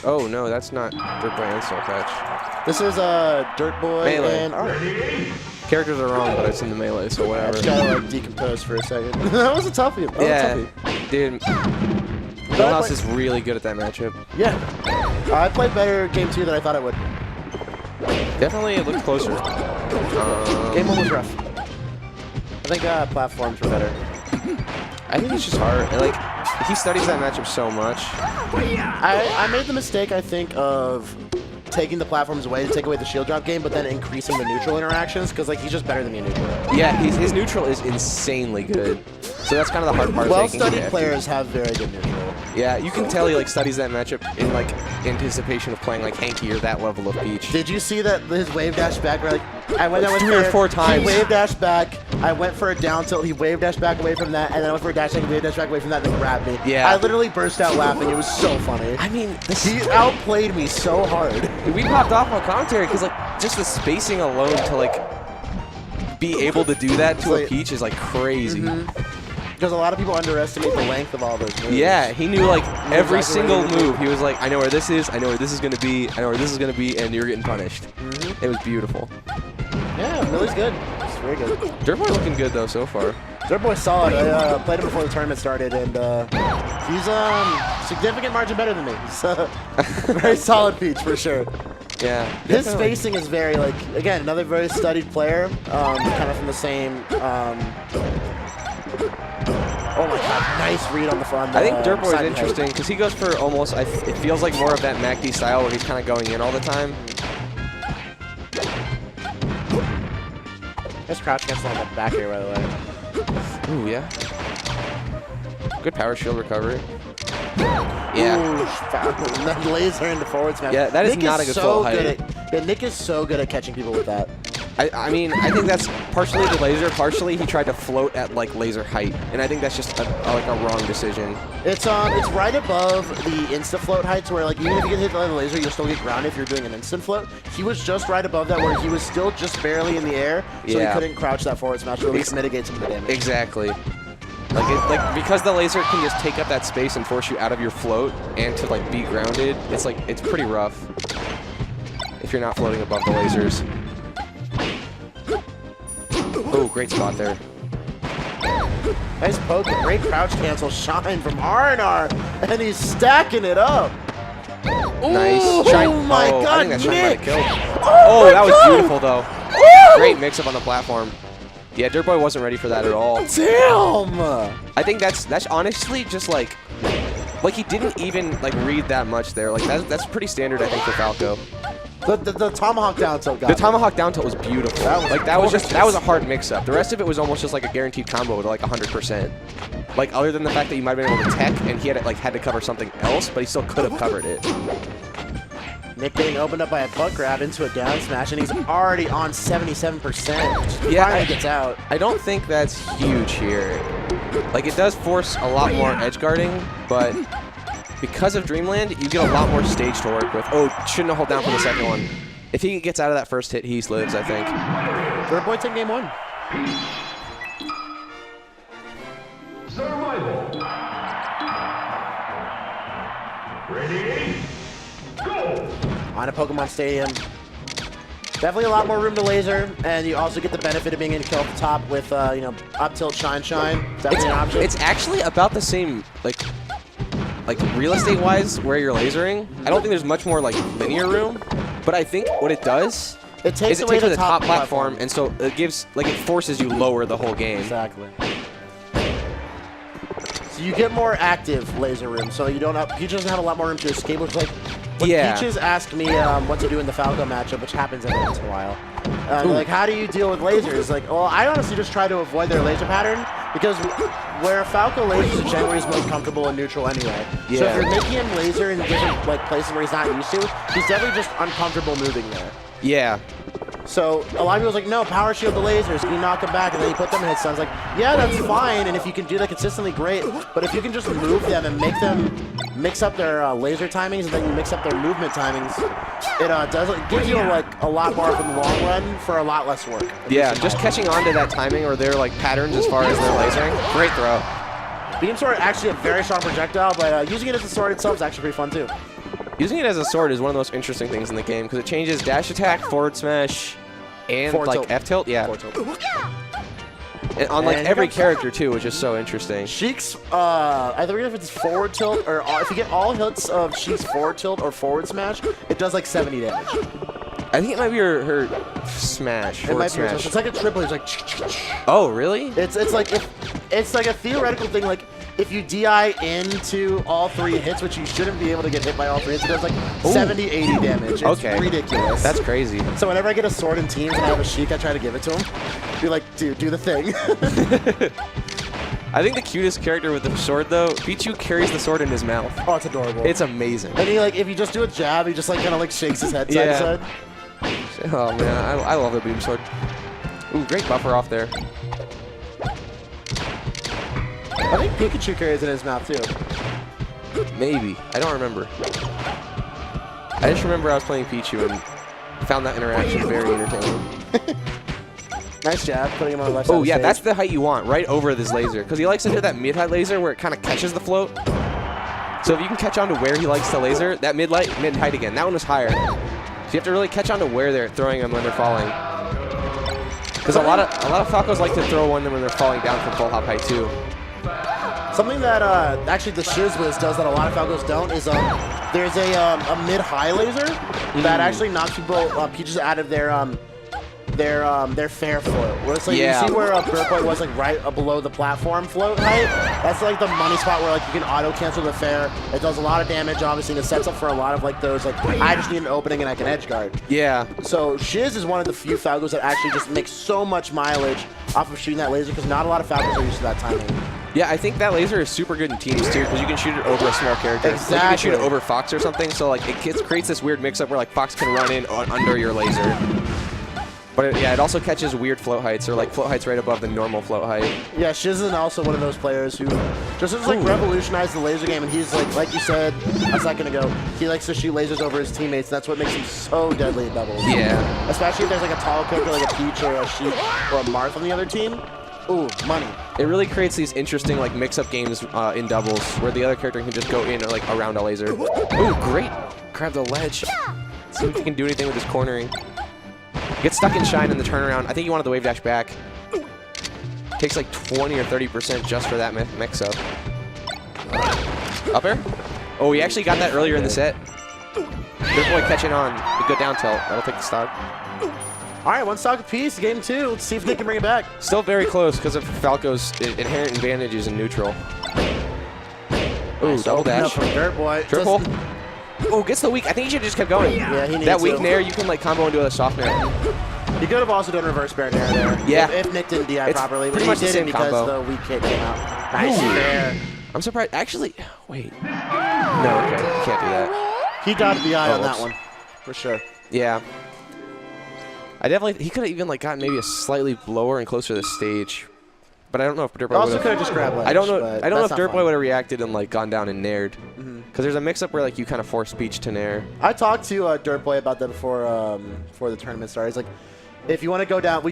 Oh, no, that's not Dirtboy and Soul Catch. This is Dirtboy and Art. Characters are wrong, but it's in the melee, so whatever. I just gotta like decompose for a second. That was a toughie. Dude. Milhouse is really good at that matchup. Yeah. I played better game 2 than I thought I would. Definitely, it looked closer. Game 1 was rough. I think platforms were better. I think it's just hard. Like, he studies that matchup so much. I made the mistake, I think, of taking the platforms away to take away the shield drop game, but then increasing the neutral interactions, because like he's just better than me in neutral. Yeah, his neutral is insanely good. So that's kind of the hard part. Well-studied players have very good neutral. Yeah, you can tell he like studies that matchup in like anticipation of playing like Hanky or that level of Peach. Did you see that his wave dash back? Where like I went 3 or 4 times. He wave dash back. I went for a down tilt. He wave dash back away from that, and then I went for a dash. He wave dash back away from that, and then grabbed me. Yeah. I literally burst out laughing. It was so funny. I mean, he outplayed me so hard. We popped off on commentary because like just the spacing alone to like be able to do that to a Peach is like crazy. Because a lot of people underestimate the length of all those moves. Yeah, he knew like every single move. He was like, I know where this is, I know where this is going to be, I know where this is going to be, and you're getting punished. It was beautiful. Yeah, Millie's good. It's very good. Dirtboy looking good though so far. Dirtboy's solid. I played him before the tournament started, and he's significant margin better than me. He's a very solid Peach for sure. Yeah. His spacing is very, like, again, another very studied player, kind of from the same, oh my god, nice read on the front. I think Dirtboy is interesting because he goes for almost, it feels like more of that MACD style where he's kind of going in all the time. Nice crouch cancel on the back here, by the way. Ooh, yeah. Good power shield recovery. Yeah. Ooh, that laser into forward smash. Yeah, that is not a good full height. Nick is so good at catching people with that. I mean, I think that's partially the laser, partially he tried to float at like laser height, and I think that's just like a wrong decision. It's right above the insta float heights where like even if you get hit by the laser, you'll still get grounded if you're doing an instant float. He was just right above that where he was still just barely in the air, so he couldn't crouch that forward smash to at least mitigate some of the damage. Exactly. Like because the laser can just take up that space and force you out of your float and to like be grounded, it's like it's pretty rough if you're not floating above the lasers. Oh, great spot there. Nice poke, great crouch cancel shine from R&R, and he's stacking it up. Nice. Oh my god, I think that shine might have killed. Oh, that was beautiful though. Ooh. Great mix-up on the platform. Yeah, Dirtboy wasn't ready for that at all. Damn! I think that's honestly just like he didn't even like read that much there. Like that's pretty standard, I think, for Falco. The tomahawk down tilt got The tomahawk down tilt was beautiful. That was a hard mix-up. The rest of it was almost just like a guaranteed combo to like 100%. Like other than the fact that you might have been able to tech and he had to cover something else, but he still could have covered it. Nick getting opened up by a butt grab into a down smash, and he's already on 77%. Yeah, he gets out. I don't think that's huge here. Like it does force a lot more edge guarding, but because of Dreamland, you get a lot more stage to work with. Oh, shouldn't have held down for the second one. If he gets out of that first hit, he lives, I think. Dirtboy taking game 1. Survival. Ready? Go! On a Pokemon Stadium. Definitely a lot more room to laser, and you also get the benefit of being able to kill at the top with, you know, up tilt, shine. Definitely an option. It's actually about the same, like real estate-wise, where you're lasering. I don't think there's much more like linear room, but I think what it does it takes away the top platform, and so it gives it forces you lower the whole game. Exactly. So you get more active laser room, so you don't have, Peach doesn't have a lot more room to escape, which like when Peaches asked me what to do in the Falco matchup, which happens every once in a while. Like, how do you deal with lasers? Like, well, I honestly just try to avoid their laser pattern because where Falco lasers is generally he's most comfortable in neutral anyway. Yeah. So if you're making him laser in different like places where he's not used to, he's definitely just uncomfortable moving there. Yeah. So a lot of people was like, no, power shield the lasers, can you knock them back? And then you put them in hit stuns. Like, yeah, that's fine, and if you can do that consistently, great. But if you can just move them and make them mix up their laser timings, and then you mix up their movement timings, it gives you like a lot more from the long run for a lot less work. Yeah, just catching on to that timing or their like patterns as far as their lasering. Great throw. Beam Sword actually a very strong projectile, but using it as a sword itself is actually pretty fun too. Using it as a sword is one of the most interesting things in the game because it changes dash attack, forward smash, and Forward like tilt. F tilt. Yeah. Forward tilt. And on like And every here comes- character too, which is so interesting. Sheik's, I forget if it's forward tilt or if you get all hits of Sheik's forward tilt or forward smash, it does like 70 damage. I think it might be her smash. It Forward might be. smash. It's like a triple. It's like. Oh, really? It's like it's like a theoretical thing. Like if you DI into all 3 hits, which you shouldn't be able to get hit by all 3 hits, it does like 70, 80 damage. It's Okay. ridiculous. That's crazy. So whenever I get a sword in teams and I have a Sheik, I try to give it to him. Be like, dude, do the thing. I think the cutest character with the sword though, Pichu carries the sword in his mouth. Oh, it's adorable. It's amazing. And he like, if you just do a jab, he just like kind of like shakes his head side to side. Oh man, I love the beam sword. Ooh, great buffer off there. I think Pikachu carries it in his mouth too. Maybe. I don't remember. I just remember I was playing Pichu and found that interaction very entertaining. Nice jab, putting him on the left side. Oh of the yeah, stage. that's the height you want, right over this laser. Because he likes to hit that mid-height laser where it kind of catches the float. So if you can catch on to where he likes to laser, that mid-height again, that one was higher. So you have to really catch on to where they're throwing them when they're falling. Because a lot of Falcos like to throw one when they're falling down from full hop height too. Something that actually the Shizwiz does that a lot of Falcos don't is there's a mid-high laser that actually knocks people Peaches out of their fair float. Where it's like Yeah. you see where Dirtboy was like right below the platform float height. That's like the money spot where like you can auto cancel the fair. It does a lot of damage, obviously, and it sets up for a lot of like those like I just need an opening and I can edge guard. Yeah. So Shiz is one of the few Falcos that actually just makes so much mileage off of shooting that laser because not a lot of Falcos are used to that timing. Yeah, I think that laser is super good in teams too, because you can shoot it over a small character. Like you can shoot it Exactly. over Fox or something, so like it creates this weird mix-up where like Fox can run in under your laser. But yeah, it also catches weird float heights, or like float heights right above the normal float height. Yeah, Shiz is also one of those players who just has like revolutionized the laser game, and he's like you said a second ago, he likes to shoot lasers over his teammates. That's what makes him so deadly at doubles. Yeah. Especially if there's like a tall character like a Peach or a Sheik or a Marth on the other team. Ooh, money. It really creates these interesting like mix-up games in doubles, where the other character can just go in or like around a laser. Ooh, great! Grab the ledge. See if he can do anything with his cornering. Gets stuck in Shine in the turnaround. I think he wanted the wave dash back. Takes like 20 or 30% just for that mix-up. Up air? Oh, he actually got that earlier in the set. Dirtboy catching on. A good down tilt. That'll take the stock. All right, one stock apiece, game 2. Let's see if they can bring it back. Still very close because of Falco's inherent advantages in neutral. Ooh, double Open up dash. from Dirtboy. Triple. Just- Oh, gets the weak. I think he should have just kept going. Yeah, he needs that weak to. nair, you can like combo into a soft nair. He could have also done reverse bear nair there. Yeah. If Nick didn't DI It's properly, but pretty he much the didn't same because combo. the weak kick came out. Nice there. I'm surprised. Actually, wait. No, okay. You can't do that. He got the eye on that whoops. one, for sure. Yeah. He could have even like gotten maybe a slightly lower and closer to the stage. But I don't know if Dirtboy Also would could have just grabbed ledge. I don't know but if that's not Dirtboy fun. would have reacted and like gone down and naired. Because there's a mix-up where like you kind of force Peach to nair. I talked to Dirtboy about that before the tournament started. He's like, if you want to go down,